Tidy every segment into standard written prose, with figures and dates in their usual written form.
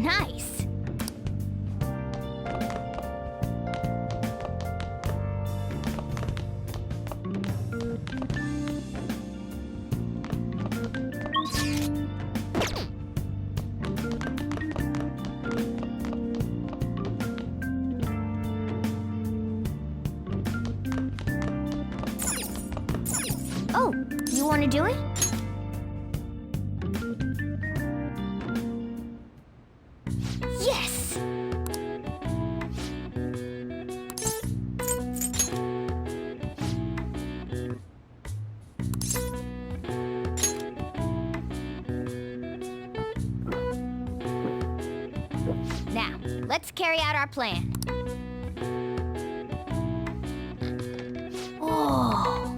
Nice! Oh, you want to do it? Yes! Now, let's carry out our plan. Oh!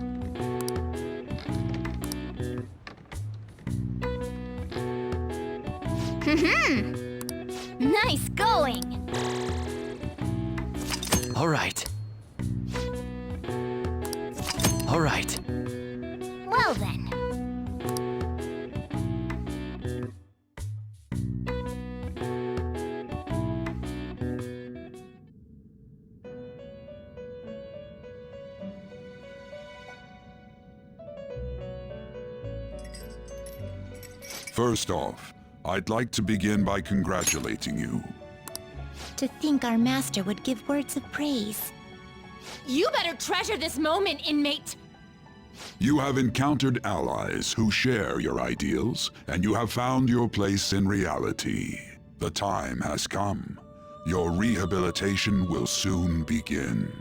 Nice going! All right. All right. Well then. First off, I'd like to begin by congratulating you. To think our master would give words of praise. You better treasure this moment, inmate! You have encountered allies who share your ideals, and you have found your place in reality. The time has come. Your rehabilitation will soon begin.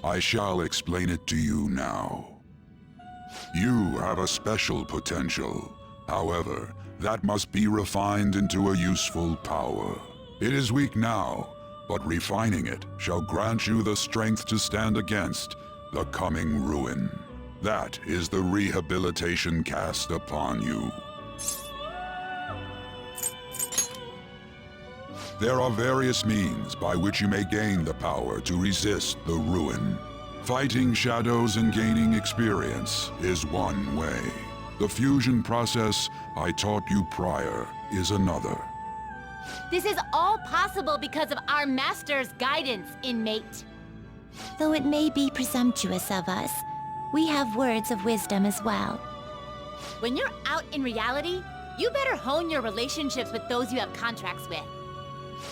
I shall explain it to you now. You have a special potential. However, that must be refined into a useful power. It is weak now, but refining it shall grant you the strength to stand against the coming ruin. That is the rehabilitation cast upon you. There are various means by which you may gain the power to resist the ruin. Fighting shadows and gaining experience is one way. The fusion process I taught you prior is another. This is all possible because of our master's guidance, inmate. Though it may be presumptuous of us, we have words of wisdom as well. When you're out in reality, you better hone your relationships with those you have contracts with.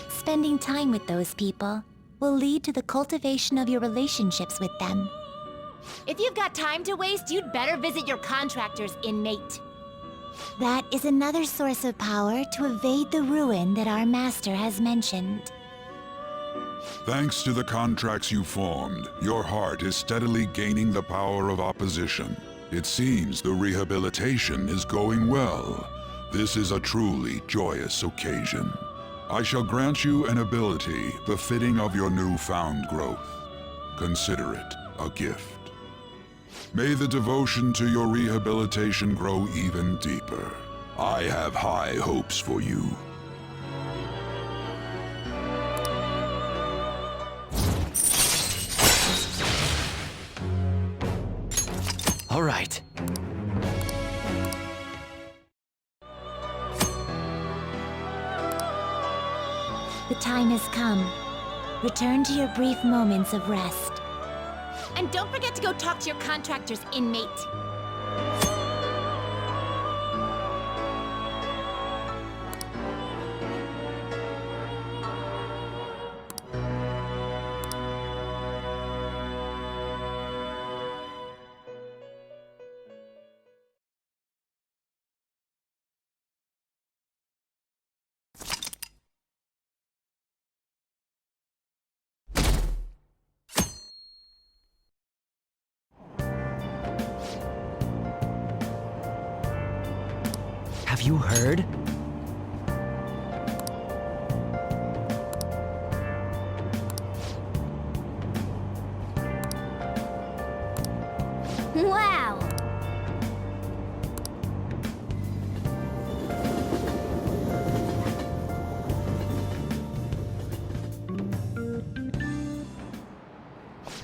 Spending time with those people will lead to the cultivation of your relationships with them. If you've got time to waste, you'd better visit your contractors, inmate. That is another source of power to evade the ruin that our master has mentioned. Thanks to the contracts you formed, your heart is steadily gaining the power of opposition. It seems the rehabilitation is going well. This is a truly joyous occasion. I shall grant you an ability befitting of your newfound growth. Consider it a gift. May the devotion to your rehabilitation grow even deeper. I have high hopes for you. All right. The time has come. Return to your brief moments of rest. And don't forget to go talk to your contractors, inmate. Have you heard? Wow!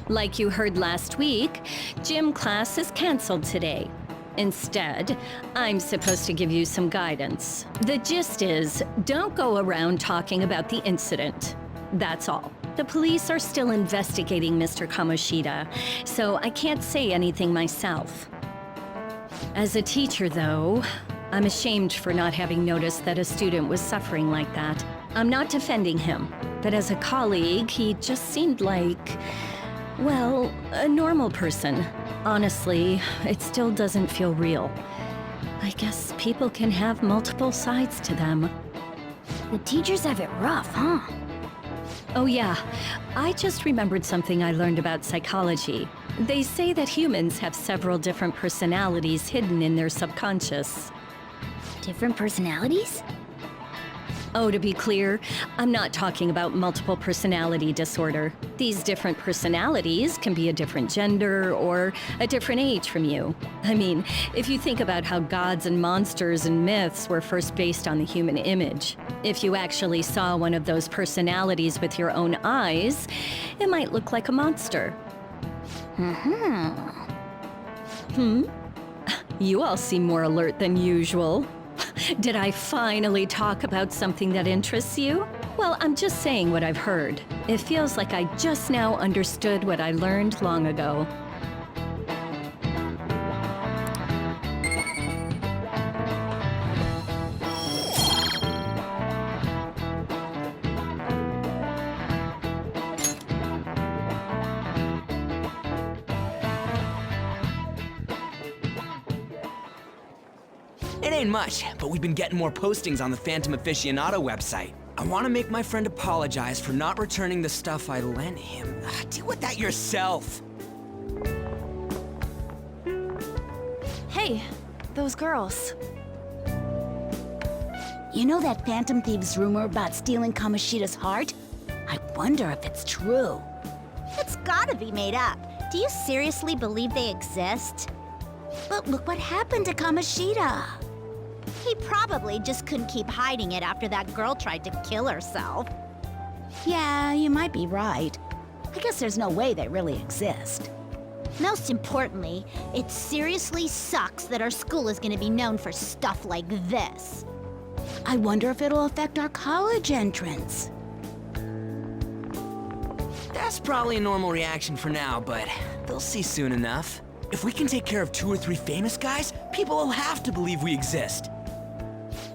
Like you heard last week, gym class is canceled today. Instead, I'm supposed to give you some guidance. The gist is, don't go around talking about the incident. That's all. The police are still investigating Mr. Kamoshida, so I can't say anything myself. As a teacher, though, I'm ashamed for not having noticed that a student was suffering like that. I'm not defending him, but as a colleague, he just seemed like, well, a normal person. Honestly, it still doesn't feel real. I guess people can have multiple sides to them. The teachers have it rough, huh? Oh yeah, I just remembered something I learned about psychology. They say that humans have several different personalities hidden in their subconscious. Different personalities? Oh, to be clear, I'm not talking about multiple personality disorder. These different personalities can be a different gender or a different age from you. I mean, if you think about how gods and monsters and myths were first based on the human image, if you actually saw one of those personalities with your own eyes, it might look like a monster. You all seem more alert than usual. Did I finally talk about something that interests you? Well, I'm just saying what I've heard. It feels like I just now understood what I learned long ago. It ain't much, but we've been getting more postings on the Phantom Aficionado website. I want to make my friend apologize for not returning the stuff I lent him. Deal with that yourself. Hey, those girls. You know that Phantom Thieves rumor about stealing Kamoshida's heart? I wonder if it's true. It's gotta be made up. Do you seriously believe they exist? But look what happened to Kamoshida. He probably just couldn't keep hiding it after that girl tried to kill herself. Yeah, you might be right. I guess there's no way they really exist. Most importantly, it seriously sucks that our school is gonna be known for stuff like this. I wonder if it'll affect our college entrance. That's probably a normal reaction for now, but they'll see soon enough. If we can take care of 2 or 3 famous guys, people will have to believe we exist.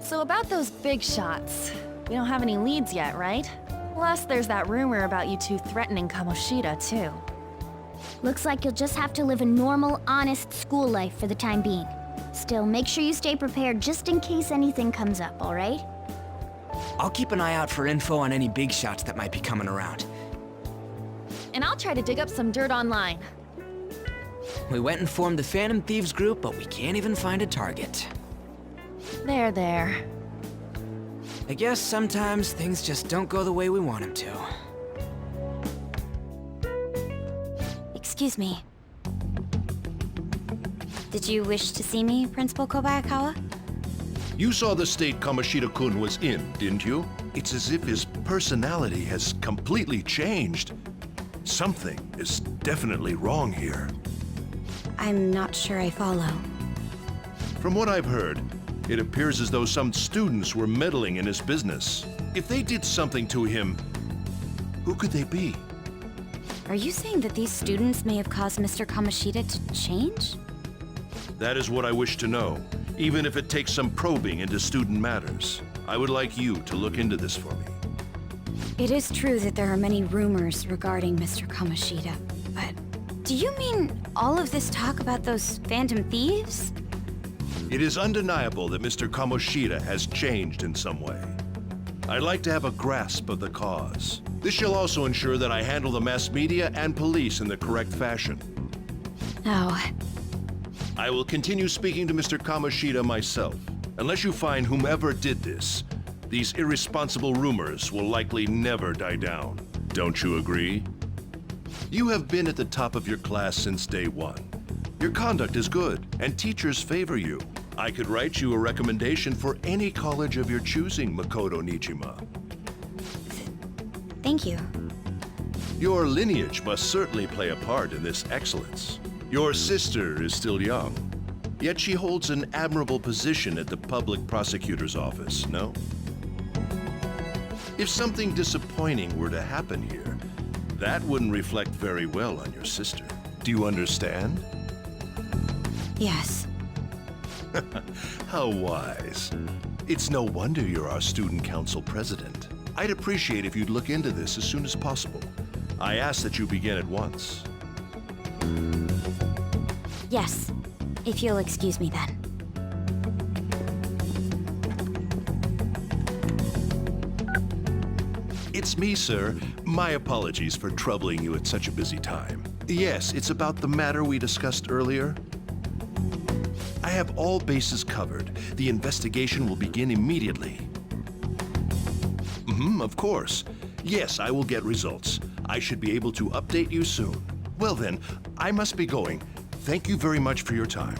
So about those big shots, we don't have any leads yet, right? Plus, there's that rumor about you two threatening Kamoshida, too. Looks like you'll just have to live a normal, honest school life for the time being. Still, make sure you stay prepared just in case anything comes up, all right? I'll keep an eye out for info on any big shots that might be coming around. And I'll try to dig up some dirt online. We went and formed the Phantom Thieves group, but we can't even find a target. There. I guess sometimes things just don't go the way we want them to. Excuse me. Did you wish to see me, Principal Kobayakawa? You saw the state Kamoshida-kun was in, didn't you? It's as if his personality has completely changed. Something is definitely wrong here. I'm not sure I follow. From what I've heard, it appears as though some students were meddling in his business. If they did something to him, who could they be? Are you saying that these students may have caused Mr. Kamoshida to change? That is what I wish to know, even if it takes some probing into student matters. I would like you to look into this for me. It is true that there are many rumors regarding Mr. Kamoshida, but do you mean all of this talk about those Phantom Thieves? It is undeniable that Mr. Kamoshida has changed in some way. I'd like to have a grasp of the cause. This shall also ensure that I handle the mass media and police in the correct fashion. Oh, I will continue speaking to Mr. Kamoshida myself. Unless you find whomever did this, these irresponsible rumors will likely never die down. Don't you agree? You have been at the top of your class since day one. Your conduct is good, and teachers favor you. I could write you a recommendation for any college of your choosing, Makoto Nijima. thank you. Your lineage must certainly play a part in this excellence. Your sister is still young. Yet she holds an admirable position at the public prosecutor's office, no? If something disappointing were to happen here, that wouldn't reflect very well on your sister. Do you understand? Yes. How wise. It's no wonder you're our student council president. I'd appreciate if you'd look into this as soon as possible. I ask that you begin at once. Yes. If you'll excuse me then. It's me, sir. My apologies for troubling you at such a busy time. Yes, it's about the matter we discussed earlier. I have all bases covered. The investigation will begin immediately. Of course. Yes, I will get results. I should be able to update you soon. Well then, I must be going. Thank you very much for your time.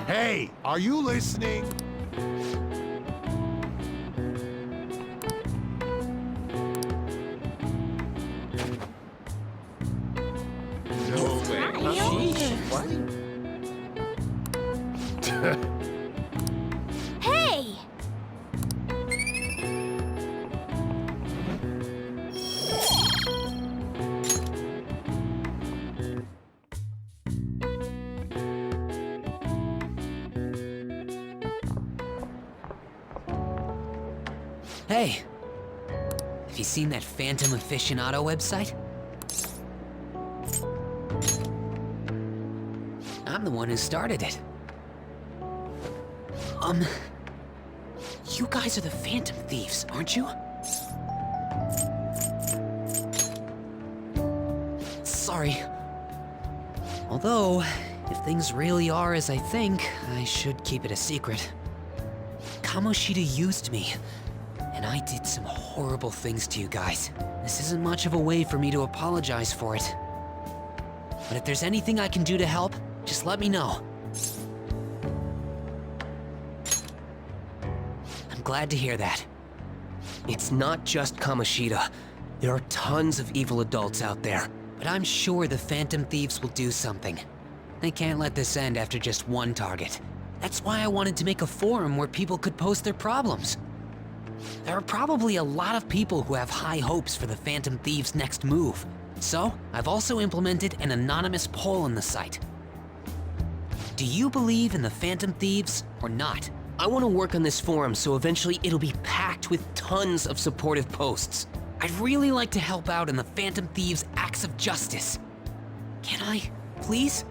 Hey, are you listening? No way. Hey! Hey, have you seen that Phantom Aficionado website? I'm the one who started it. You guys are the Phantom Thieves, aren't you? Sorry. Although, if things really are as I think, I should keep it a secret. Kamoshida used me, and I did some horrible things to you guys. This isn't much of a way for me to apologize for it. But if there's anything I can do to help, just let me know. I'm glad to hear that. It's not just Kamoshida. There are tons of evil adults out there. But I'm sure the Phantom Thieves will do something. They can't let this end after just one target. That's why I wanted to make a forum where people could post their problems. There are probably a lot of people who have high hopes for the Phantom Thieves' next move. So, I've also implemented an anonymous poll on the site. Do you believe in the Phantom Thieves or not? I want to work on this forum so eventually it'll be packed with tons of supportive posts. I'd really like to help out in the Phantom Thieves' acts of justice. Can I, please?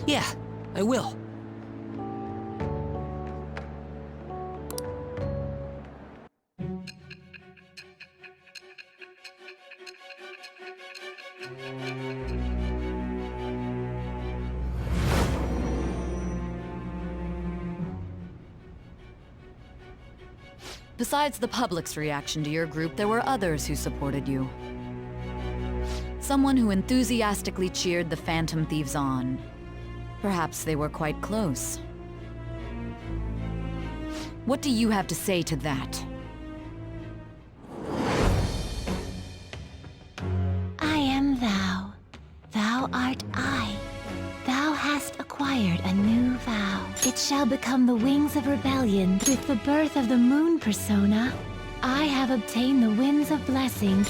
Yeah, I will. Besides the public's reaction to your group, there were others who supported you. Someone who enthusiastically cheered the Phantom Thieves on. Perhaps they were quite close. What do you have to say to that? I am thou. Thou art I. Thou hast acquired a new vow. It shall become the wings of rebellion. With the birth of the moon persona, I have obtained the winds of blessing.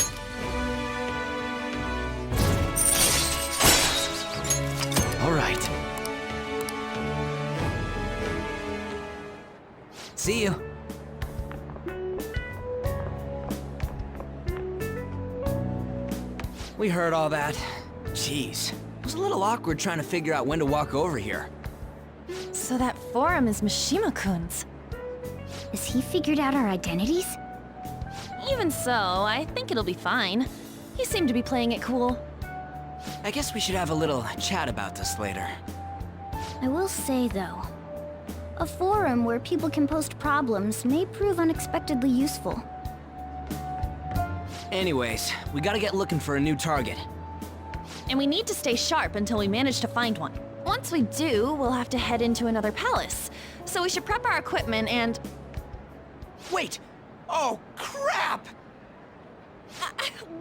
All right. See you. We heard all that. Jeez. was a little awkward trying to figure out when to walk over here. So that forum is Mishima-kun's. Has he figured out our identities? Even so, I think it'll be fine. He seemed to be playing it cool. I guess we should have a little chat about this later. I will say, though, a forum where people can post problems may prove unexpectedly useful. Anyways, we gotta get looking for a new target. And we need to stay sharp until we manage to find one. Once we do, we'll have to head into another palace. So we should prep our equipment and... Wait! Oh, crap!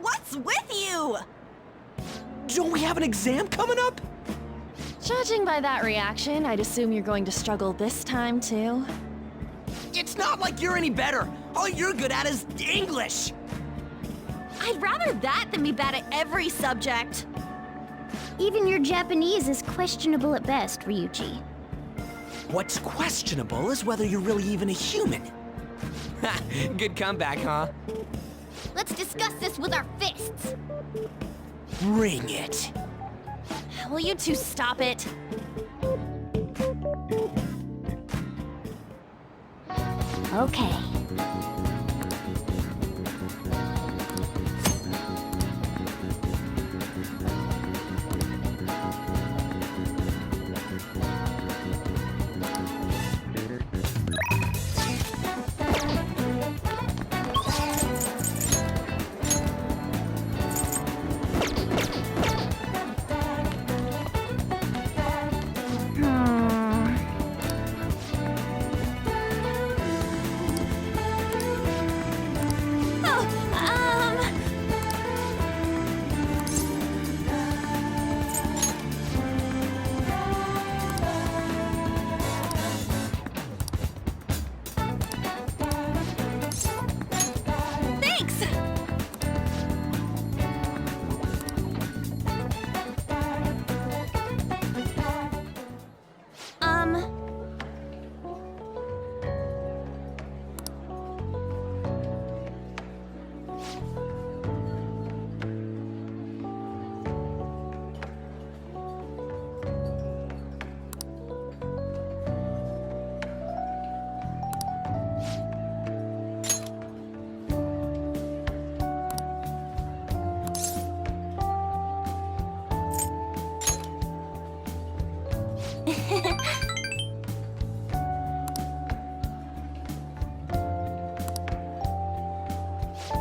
What's with you? Don't we have an exam coming up? Judging by that reaction, I'd assume you're going to struggle this time, too. It's not like you're any better. All you're good at is English. I'd rather that than be bad at every subject. Even your Japanese is questionable at best, Ryuji. What's questionable is whether you're really even a human. Ha! Good comeback, huh? Let's discuss this with our fists. Bring it. Will you two stop it? Okay.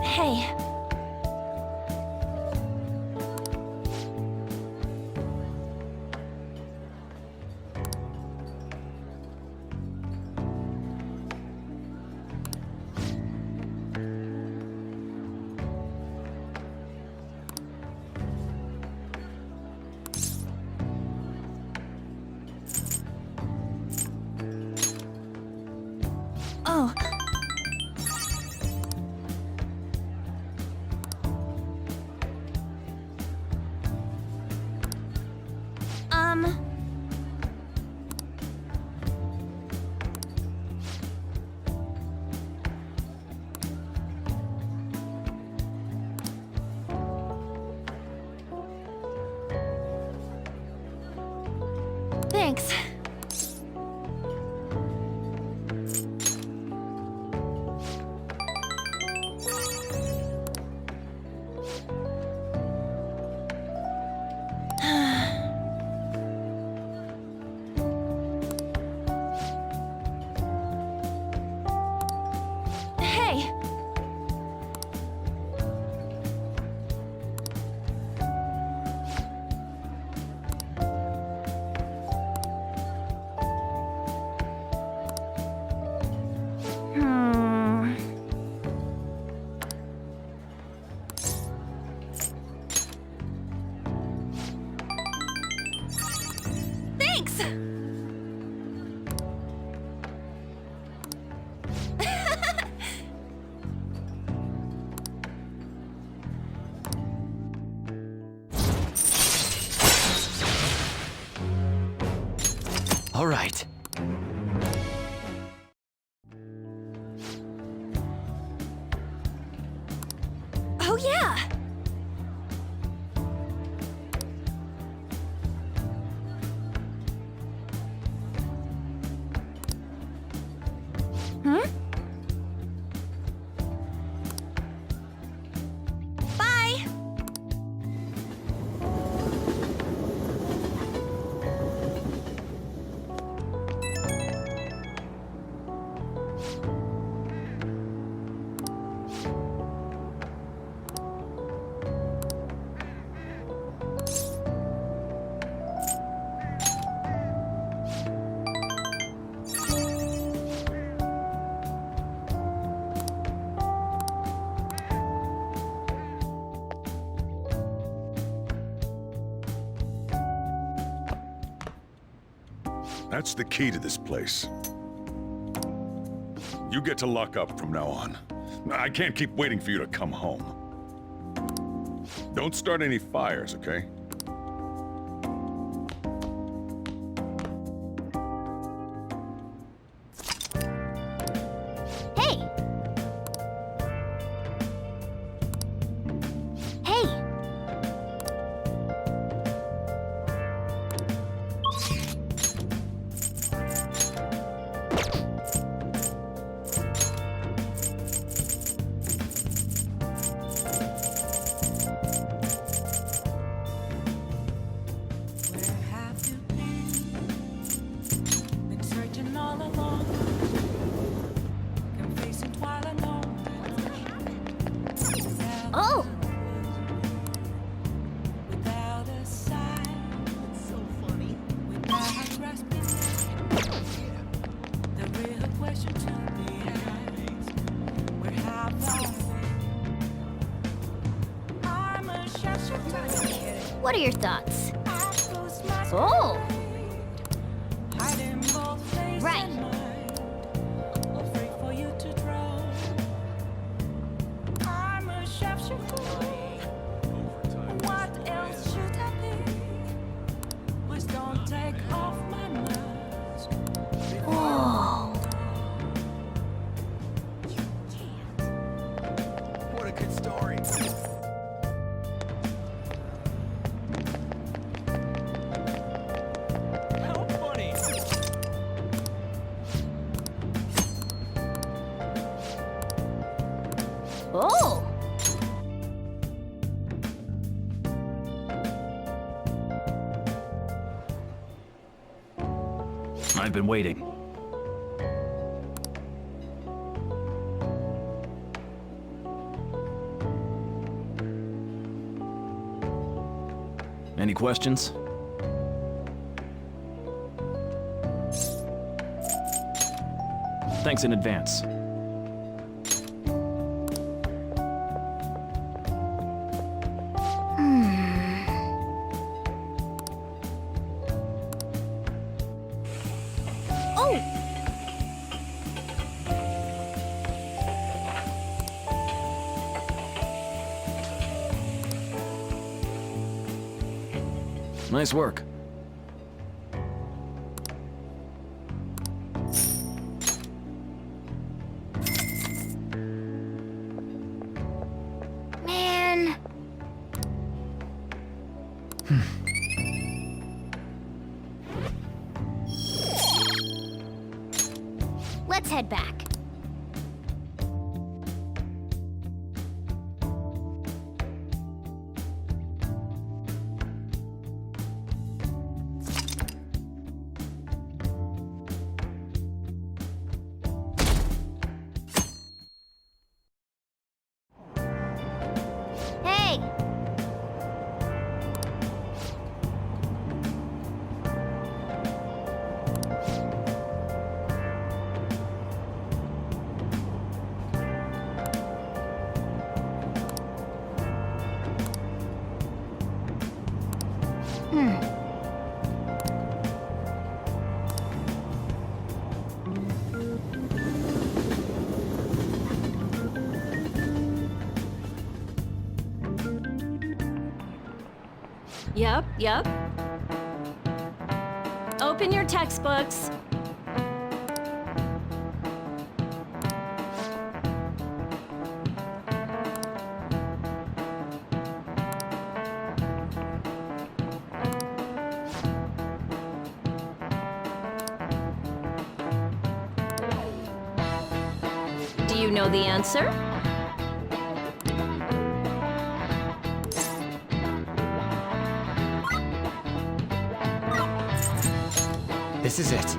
Hey. Oh. Thanks. That's the key to this place. You get to lock up from now on. I can't keep waiting for you to come home. Don't start any fires, okay? Hey! Hey! Oh! What are your thoughts? Oh! Right. Oh. What a good story. How funny. Oh! I've been waiting. Any questions? Thanks in advance. Oh! Nice work. Man. Let's head back. Hey! Yep. Open your textbooks. Do you know the answer? This is it.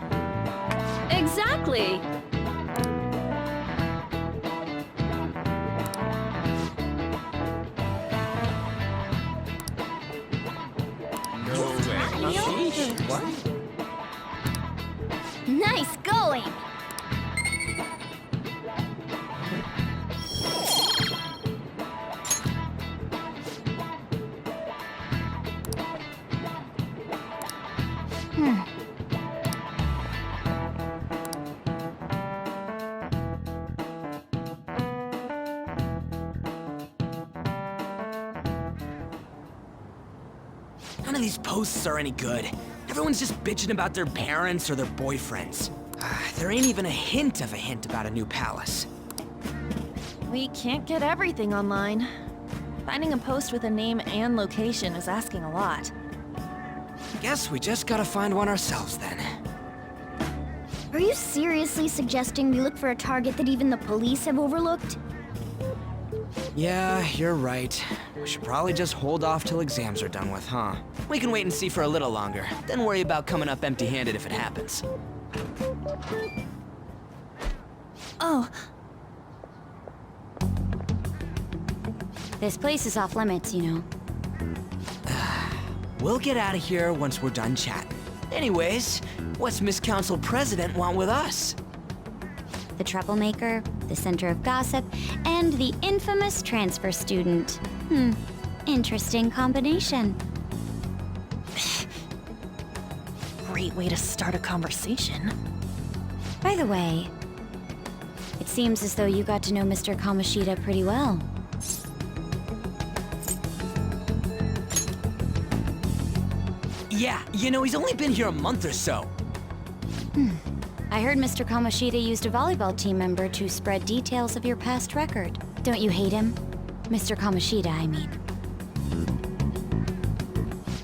Exactly. Nice going! None of these posts are any good. Everyone's just bitching about their parents or their boyfriends. There ain't even a hint about a new palace. We can't get everything online. Finding a post with a name and location is asking a lot. Guess we just gotta find one ourselves then. Are you seriously suggesting we look for a target that even the police have overlooked? Yeah, you're right. We should probably just hold off till exams are done with, huh? We can wait and see for a little longer, then worry about coming up empty-handed if it happens. Oh, This place is off limits, you know. We'll get out of here once we're done chatting. Anyways, what's Miss Council President want with us? The troublemaker, the center of gossip, and the infamous transfer student. Interesting combination. great way to start a conversation. By the way, it seems as though you got to know Mr. Kamoshida pretty well. Yeah, you know, he's only been here a month or so. I heard Mr. Kamoshida used a volleyball team member to spread details of your past record. Don't you hate him? Mr. Kamoshida, I mean.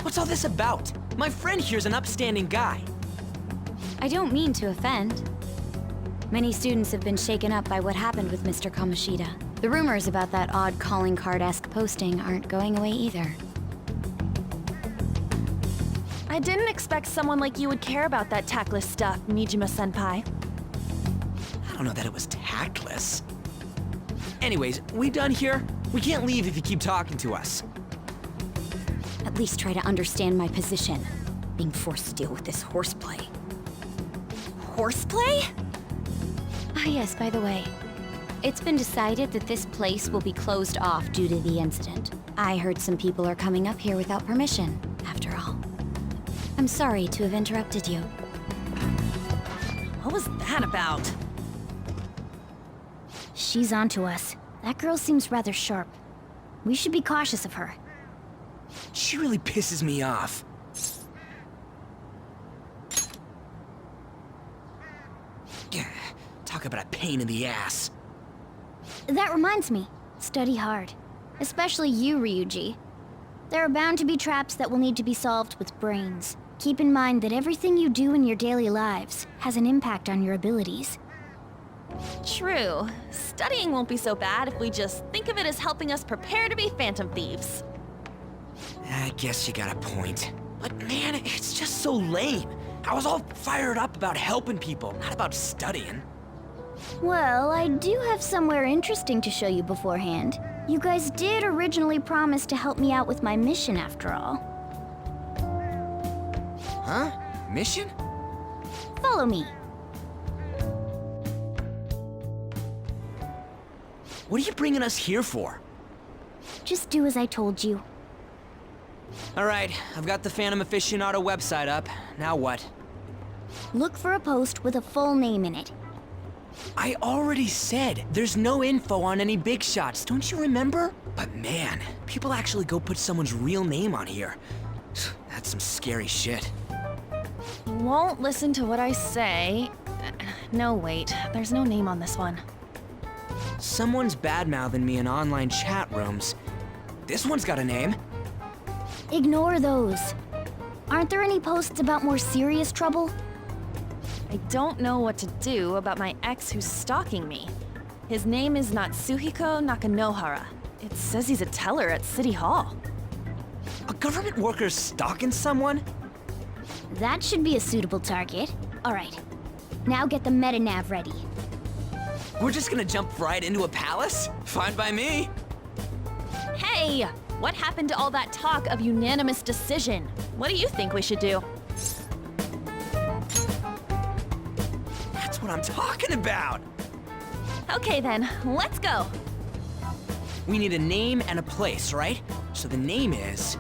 What's all this about? My friend here's an upstanding guy. I don't mean to offend. Many students have been shaken up by what happened with Mr. Kamoshida. The rumors about that odd calling card-esque posting aren't going away either. I didn't expect someone like you would care about that tactless stuff, Nijima-senpai. I don't know that it was tactless. Anyways, we done here? We can't leave if you keep talking to us. At least try to understand my position. Being forced to deal with this horseplay. Horseplay? Ah yes, by the way. It's been decided that this place will be closed off due to the incident. I heard some people are coming up here without permission, after all. I'm sorry to have interrupted you. What was that about? She's onto us. That girl seems rather sharp. We should be cautious of her. She really pisses me off. Talk about a pain in the ass. That reminds me, study hard. Especially you, Ryuji. There are bound to be traps that will need to be solved with brains. Keep in mind that everything you do in your daily lives has an impact on your abilities. True. Studying won't be so bad if we just think of it as helping us prepare to be phantom thieves. I guess you got a point. But man, it's just so lame. I was all fired up about helping people, not about studying. Well, I do have somewhere interesting to show you beforehand. You guys did originally promise to help me out with my mission after all. Huh? Mission? Follow me. What are you bringing us here for? Just do as I told you. Alright, I've got the Phantom Aficionado website up. Now what? Look for a post with a full name in it. I already said there's no info on any big shots, don't you remember? But man, people actually go put someone's real name on here. That's some scary shit. You won't listen to what I say. No, wait. There's no name on this one. Someone's bad-mouthing me in online chat rooms. This one's got a name. Ignore those. Aren't there any posts about more serious trouble? I don't know what to do about my ex who's stalking me. His name is Natsuhiko Nakanohara. It says he's a teller at City Hall. A government worker stalking someone? That should be a suitable target. Alright. Now get the meta-nav ready. We're just gonna jump right into a palace? Fine by me. Hey! What happened to all that talk of unanimous decision? What do you think we should do? That's what I'm talking about! Okay then, let's go! We need a name and a place, right? So the name is...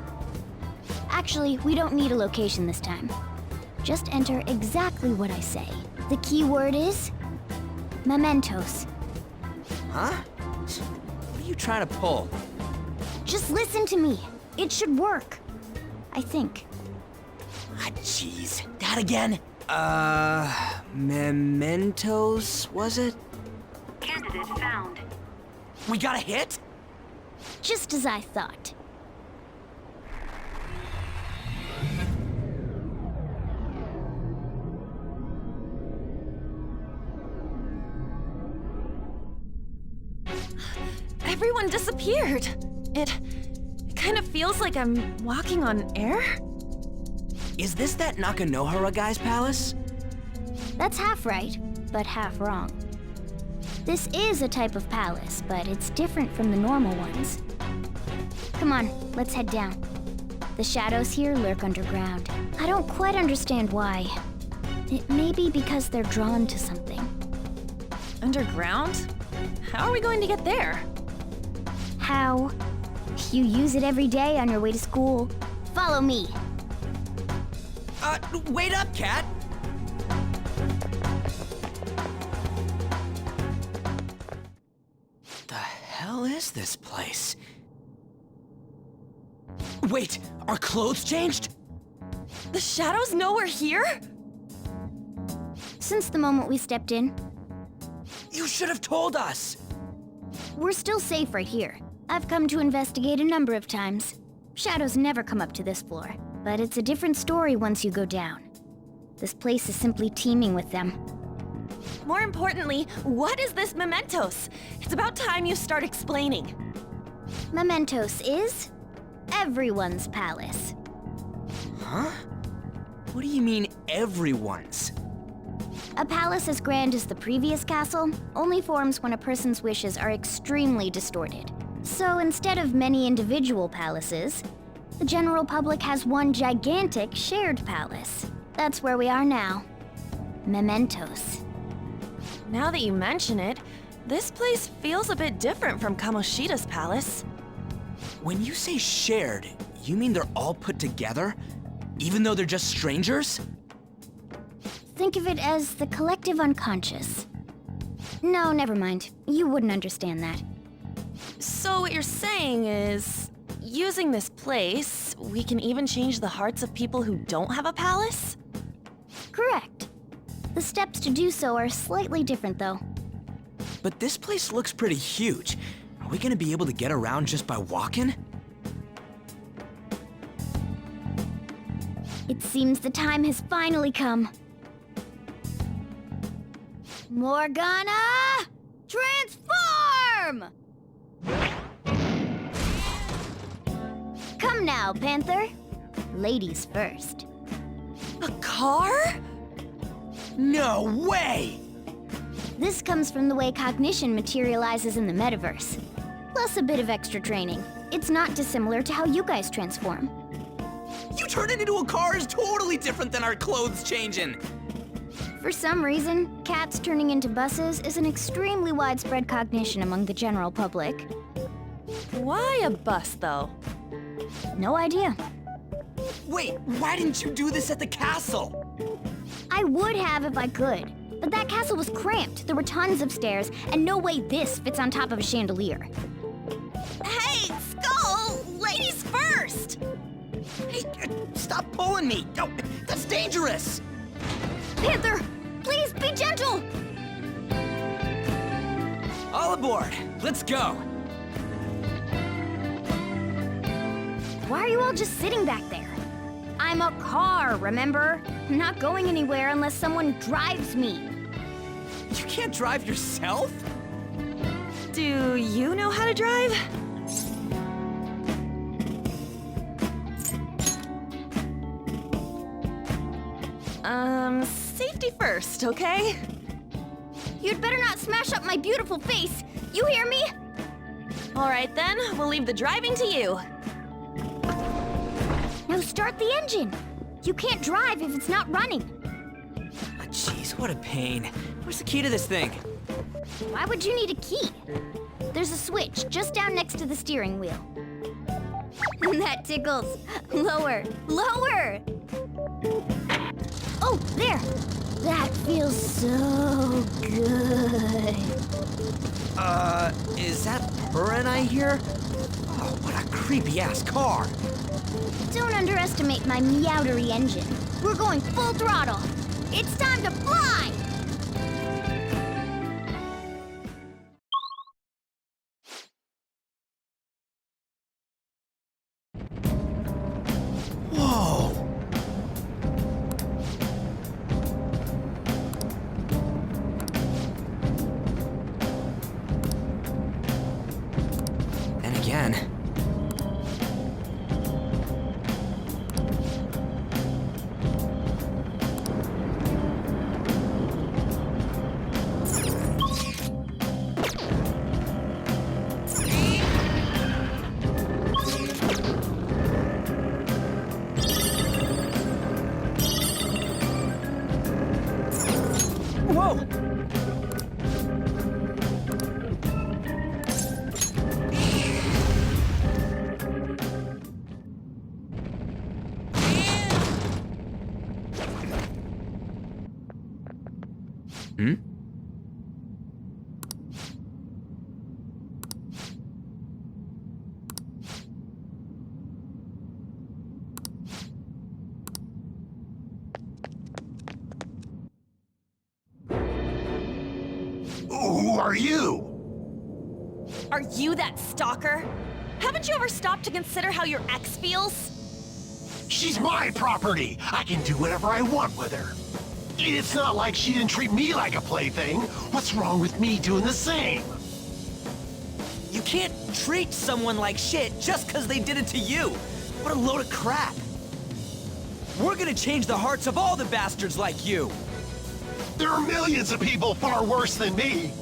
Actually, we don't need a location this time. Just enter exactly what I say. The key word is... MEMENTOS. Huh? What are you trying to pull? Just listen to me. It should work. I think. Ah, jeez. That again? Mementos, was it? Candidate found. We got a hit? Just as I thought. Everyone disappeared. It kind of feels like I'm walking on air. Is this that Nakanohara guy's palace? That's half right, but half wrong. This is a type of palace, but it's different from the normal ones. Come on, let's head down. The shadows here lurk underground. I don't quite understand why. It may be because they're drawn to something. Underground? How are we going to get there? How? You use it every day on your way to school. Follow me. Wait up, Cat! The hell is this place? Wait, our clothes changed? The shadows know we're here? Since the moment we stepped in, You should have told us! we're still safe right here. I've come to investigate a number of times. Shadows never come up to this floor, but it's a different story once you go down. This place is simply teeming with them. More importantly, what is this mementos? It's about time you start explaining. Mementos is everyone's palace. Huh? What do you mean, everyone's? A palace as grand as the previous castle only forms when a person's wishes are extremely distorted. So instead of many individual palaces, the general public has one gigantic shared palace. That's where we are now. Mementos. Now that you mention it, this place feels a bit different from Kamoshida's palace. When you say shared, you mean they're all put together? Even though they're just strangers? Think of it as the collective unconscious. No, never mind. You wouldn't understand that. So what you're saying is, using this place, we can even change the hearts of people who don't have a palace? Correct. The steps to do so are slightly different, though. But this place looks pretty huge. Are we gonna be able to get around just by walking? It seems the time has finally come. Morgana! Transform! Come now, Panther. Ladies first. A car? No way! This comes from the way cognition materializes in the metaverse. Plus a bit of extra training. It's not dissimilar to how you guys transform. You turning into a car is totally different than our clothes changing! For some reason, cats turning into buses is an extremely widespread cognition among the general public. Why a bus, though? No idea. Wait, why didn't you do this at the castle? I would have if I could, but that castle was cramped. There were tons of stairs, and no way this fits on top of a chandelier. Hey, Skull! Ladies first! Hey, stop pulling me! No, that's dangerous! Panther, please be gentle! All aboard! Let's go! Why are you all just sitting back there? I'm a car, remember? I'm not going anywhere unless someone drives me. You can't drive yourself? Do you know how to drive? Safety first, okay? You'd better not smash up my beautiful face. You hear me? All right then, we'll leave the driving to you. Now start the engine. You can't drive if it's not running. Ah, jeez, what a pain. Where's the key to this thing? Why would you need a key? There's a switch just down next to the steering wheel. That tickles. Lower, lower! Oh, there! That feels so good. Is that Peran I hear? Oh, what a creepy-ass car. Don't underestimate my meowdery engine. We're going full throttle. It's time to fly! Whoa! And again. Whoa! Hmm? Who are you? Are you that stalker? Haven't you ever stopped to consider how your ex feels? She's my property. I can do whatever I want with her. It's not like she didn't treat me like a plaything. What's wrong with me doing the same? You can't treat someone like shit just because they did it to you. What a load of crap. We're gonna change the hearts of all the bastards like you. There are millions of people far worse than me.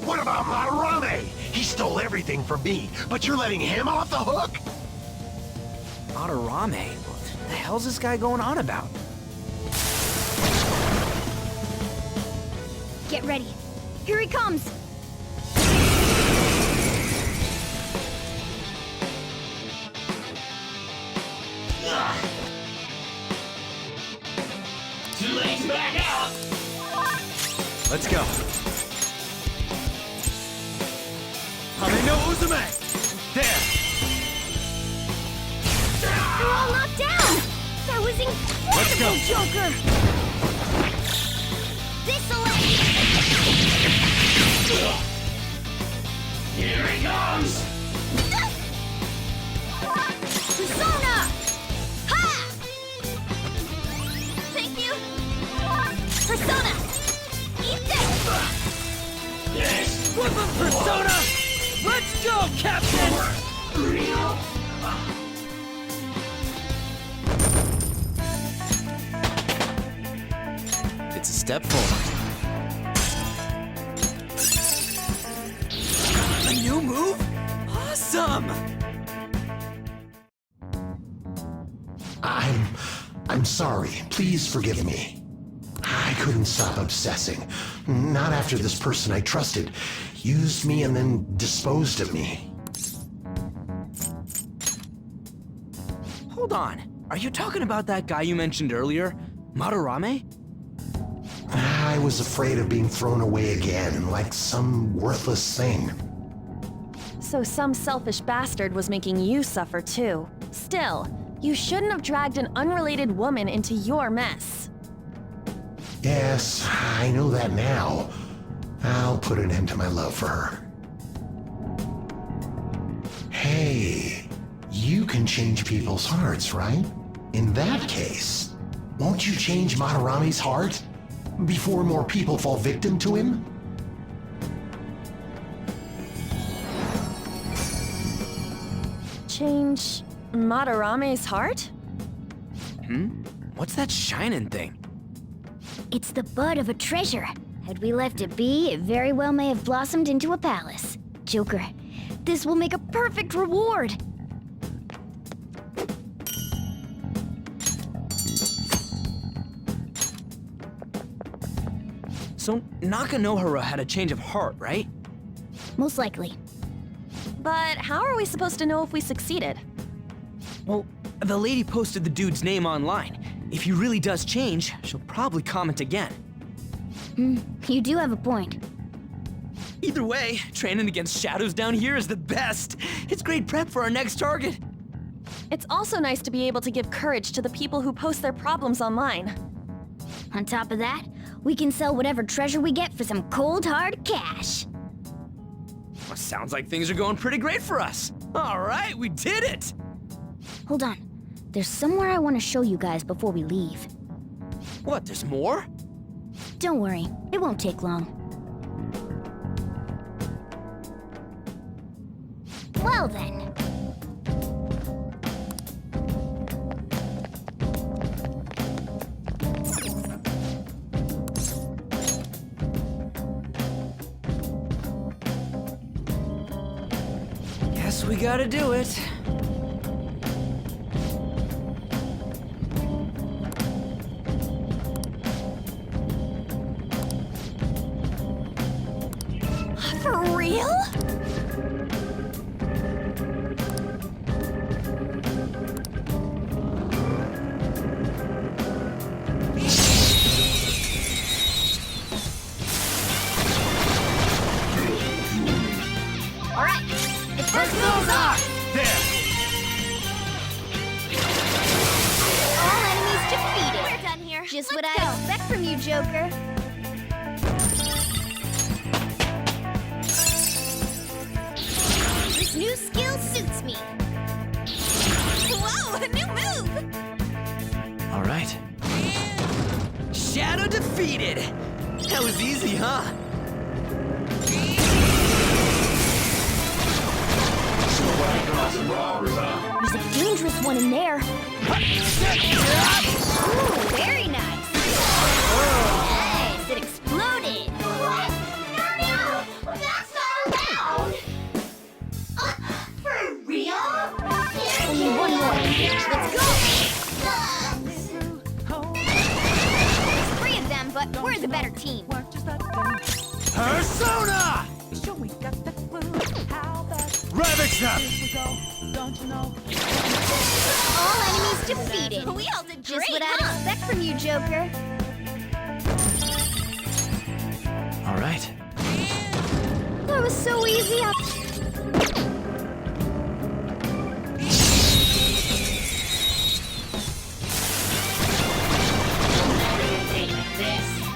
What about Madarame? He stole everything from me, but you're letting him off the hook? Madarame? What the hell's this guy going on about? Get ready. Here he comes! Too late to back out! Let's go. No Uzume! There! They're all knocked down! That was Let's go. incredible, Joker! This'll Here he comes! Persona! Ha! Thank you! Persona! Eat this! Yes! Whip him, Persona! Let's go, Captain! It's a step forward. A new move? Awesome! I'm sorry. Please forgive me. I couldn't stop obsessing. Not after this person I trusted used me and then disposed of me. Hold on. Are you talking about that guy you mentioned earlier? Madarame? I was afraid of being thrown away again, like some worthless thing. So some selfish bastard was making you suffer too. Still, you shouldn't have dragged an unrelated woman into your mess. Yes, I know that now. I'll put an end to my love for her. Hey, you can change people's hearts, right? In that case, won't you change Madarame's heart before more people fall victim to him? Change Madarame's heart? What's that shining thing? It's the bud of a treasure. Had we left it be, it very well may have blossomed into a palace. Joker, this will make a perfect reward. So Nakanohara had a change of heart, right? Most likely. But how are we supposed to know if we succeeded? Well, the lady posted the dude's name online. If he really does change, she'll probably comment again. You do have a point. Either way, training against shadows down here is the best. It's great prep for our next target. It's also nice to be able to give courage to the people who post their problems online. On top of that, we can sell whatever treasure we get for some cold, hard cash. Well, sounds like things are going pretty great for us. All right, we did it! Hold on. There's somewhere I want to show you guys before we leave. What, there's more? Don't worry, it won't take long. Well then. Guess we gotta do it. For real? All right, it's first Besar! There! All enemies defeated. We're done here. Just Let's what go. I expect from you, Joker. This new skill suits me. Whoa, a new move! All right. Shadow defeated! That was easy, huh? There's a dangerous one in there. Ooh, very nice. Nice, it exploded. What? No! That's not allowed! For real? Only one more. Let's go. There's 3 of them, but we're the better team. Persona! Ravage them! All enemies defeated. We all did Just great, what I'd huh? expect from you, Joker. All right. That was so easy.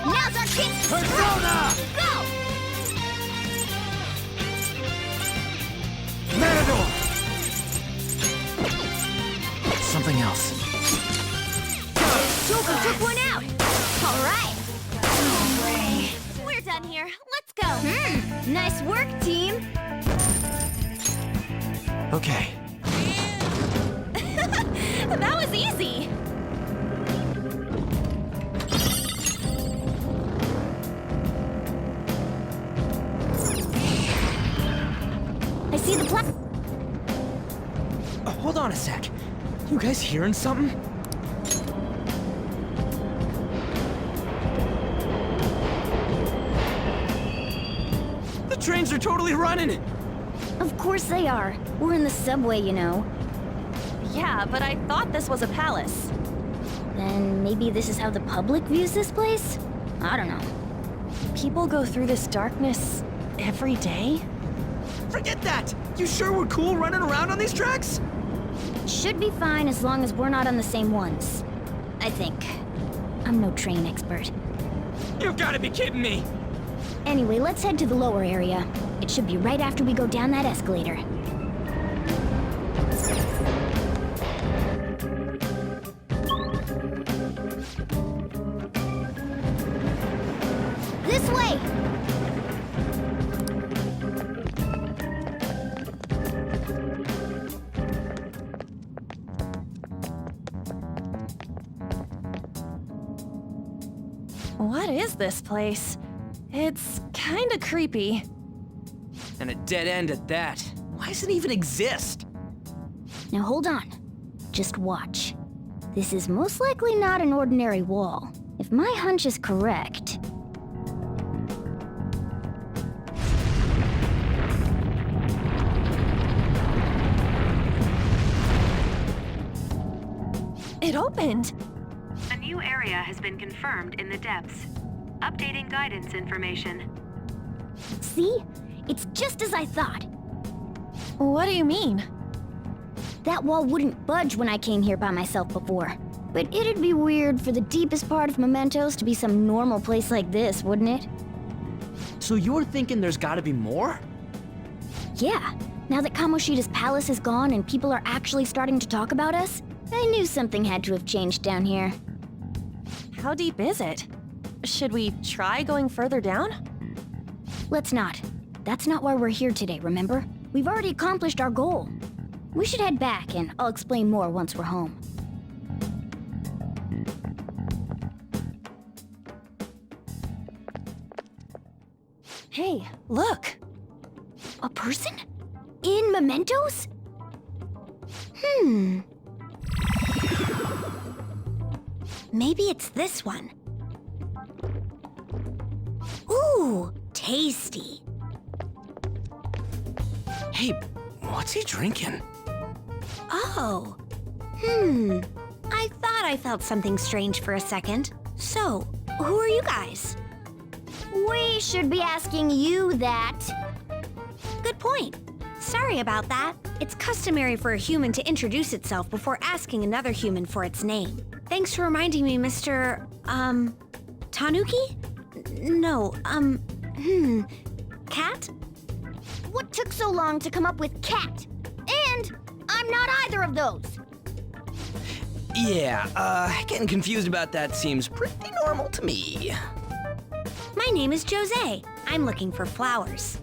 Now's our chance to Persona! go! Matador! Something else. Joker took one out. All right. We're done here. Let's go. Nice work, team. Okay. That was easy. I see the plat. Hold on a sec. You guys hearing something? The trains are totally running! Of course they are. We're in the subway, you know. Yeah, but I thought this was a palace. Then maybe this is how the public views this place? I don't know. People go through this darkness every day? Forget that! You sure we're cool running around on these tracks? Should be fine as long as we're not on the same ones. I think. I'm no train expert. You've gotta be kidding me! Anyway, let's head to the lower area. It should be right after we go down that escalator. This way! What is this place? It's kinda creepy. And a dead end at that. Why does it even exist? Now hold on. Just watch. This is most likely not an ordinary wall. If my hunch is correct... It opened! A new area has been confirmed in the depths. Updating guidance information. See? It's just as I thought. What do you mean? That wall wouldn't budge when I came here by myself before. But it'd be weird for the deepest part of Mementos to be some normal place like this, wouldn't it? So you're thinking there's gotta be more? Yeah. Now that Kamoshida's palace is gone and people are actually starting to talk about us, I knew something had to have changed down here. How deep is it? Should we try going further down? Let's not. That's not why we're here today, remember? We've already accomplished our goal. We should head back, and I'll explain more once we're home. Hey, look! A person? In Mementos? Maybe it's this one. Ooh, tasty. Hey, what's he drinking? Oh. I thought I felt something strange for a second. So, who are you guys? We should be asking you that. Good point. Sorry about that. It's customary for a human to introduce itself before asking another human for its name. Thanks for reminding me, Mr. Tanuki? No, Cat? What took so long to come up with cat? And I'm not either of those. Yeah, getting confused about that seems pretty normal to me. My name is Jose. I'm looking for flowers.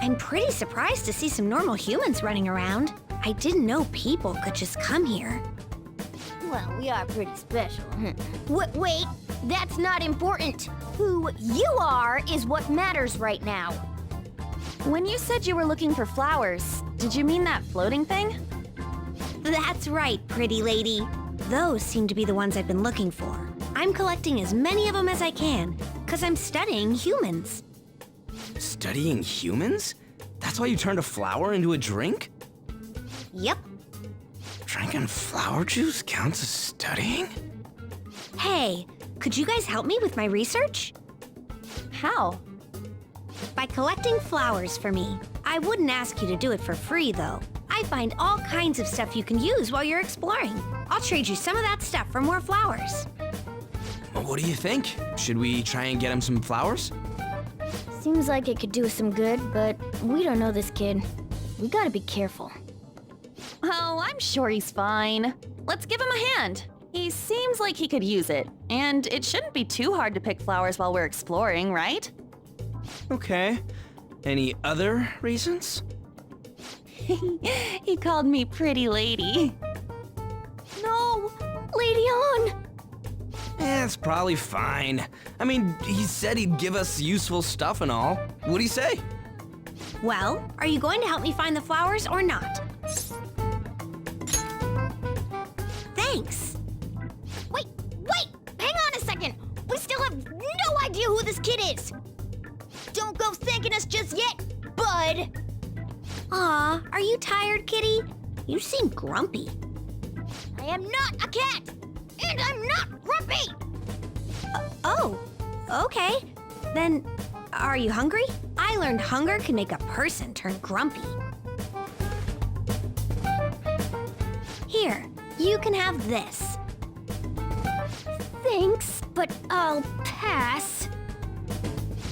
I'm pretty surprised to see some normal humans running around. I didn't know people could just come here. Well, we are pretty special. Wait, that's not important. Who you are is what matters right now. When you said you were looking for flowers, did you mean that floating thing? That's right, pretty lady. Those seem to be the ones I've been looking for. I'm collecting as many of them as I can, because I'm studying humans. Studying humans? That's why you turned a flower into a drink? Yep. Drinking flower juice counts as studying? Hey, could you guys help me with my research? How? By collecting flowers for me. I wouldn't ask you to do it for free, though. I find all kinds of stuff you can use while you're exploring. I'll trade you some of that stuff for more flowers. Well, what do you think? Should we try and get him some flowers? Seems like it could do us some good, but we don't know this kid. We gotta be careful. Oh, I'm sure he's fine. Let's give him a hand. He seems like he could use it, and it shouldn't be too hard to pick flowers while we're exploring, right? Okay. Any other reasons? He called me pretty lady. No! Lady on! It's probably fine. I mean, he said he'd give us useful stuff and all. What'd he say? Well, are you going to help me find the flowers or not? Thanks. Wait! Hang on a second! We still have no idea who this kid is! Don't go thanking us just yet, bud! Aw, are you tired, kitty? You seem grumpy. I am not a cat! And I'm not grumpy! Oh, okay. Then, are you hungry? I learned hunger can make a person turn grumpy. Here, you can have this. Thanks, but I'll pass.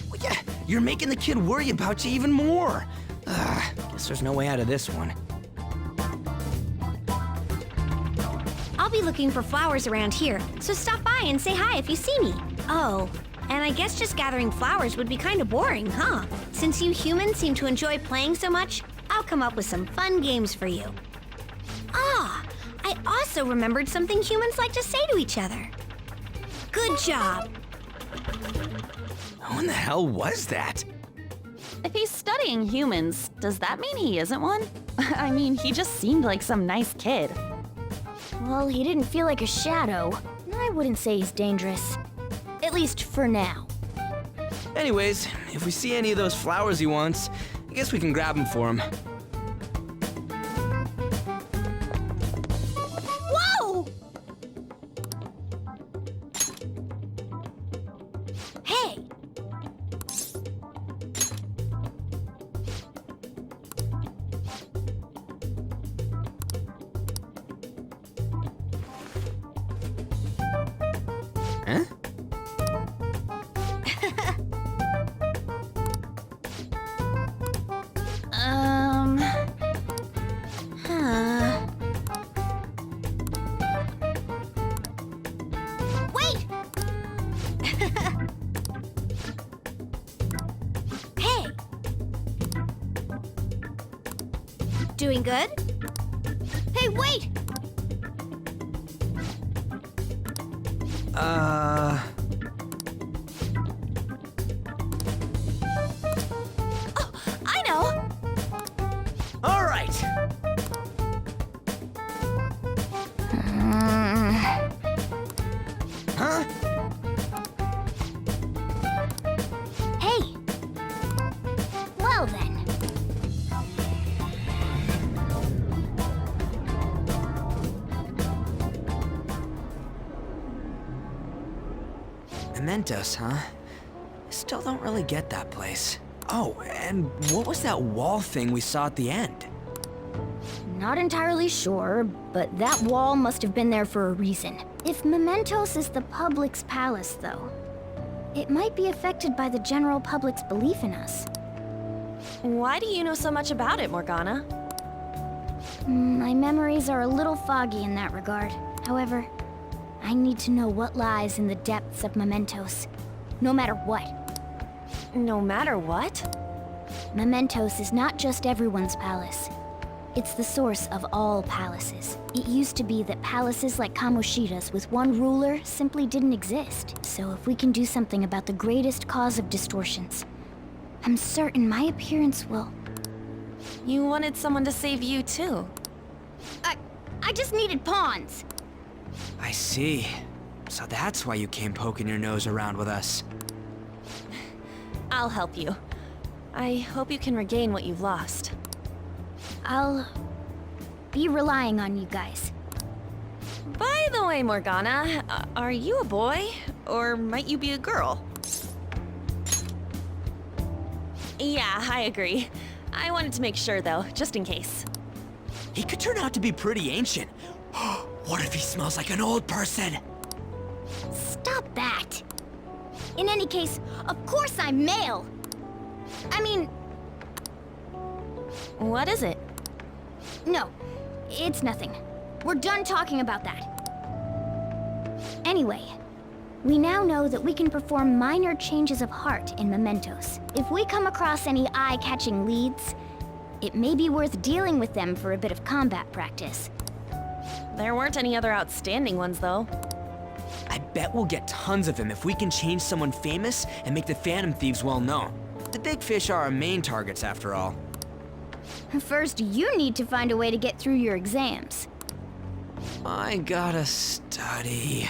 Well, yeah, you're making the kid worry about you even more. Guess there's no way out of this one. I'll be looking for flowers around here, so stop by and say hi if you see me. Oh, and I guess just gathering flowers would be kind of boring, huh? Since you humans seem to enjoy playing so much, I'll come up with some fun games for you. Ah, I also remembered something humans like to say to each other. Good job. Who in the hell was that? If he's studying humans, does that mean he isn't one? I mean, he just seemed like some nice kid. Well, he didn't feel like a shadow. I wouldn't say he's dangerous. At least for now. Anyways, if we see any of those flowers he wants, I guess we can grab them for him. Whoa! Hey! Doing good? Hey, wait! Oh, I know! all right. Huh? Hey! Well then. Mementos, huh? Still don't really get that place. Oh, and what was that wall thing we saw at the end? Not entirely sure, but that wall must have been there for a reason. If Mementos is the public's palace, though, it might be affected by the general public's belief in us. Why do you know so much about it, Morgana? My memories are a little foggy in that regard. However, I need to know what lies in the depths of Mementos, no matter what. No matter what? Mementos is not just everyone's palace. It's the source of all palaces. It used to be that palaces like Kamoshida's with one ruler simply didn't exist. So if we can do something about the greatest cause of distortions, I'm certain my appearance will... You wanted someone to save you, too. I just needed pawns. I see. So that's why you came poking your nose around with us. I'll help you. I hope you can regain what you've lost. I'll be relying on you guys. By the way, Morgana, are you a boy? Or might you be a girl? Yeah, I agree. I wanted to make sure, though, just in case. He could turn out to be pretty ancient. What if he smells like an old person? Stop that! In any case, of course I'm male! I mean... What is it? No, it's nothing. We're done talking about that. Anyway, we now know that we can perform minor changes of heart in Mementos. If we come across any eye-catching leads, it may be worth dealing with them for a bit of combat practice. There weren't any other outstanding ones, though. I bet we'll get tons of them if we can change someone famous and make the Phantom Thieves well known. The big fish are our main targets, after all. First, you need to find a way to get through your exams. I gotta study.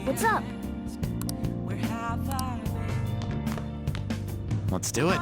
What's up? Let's do it.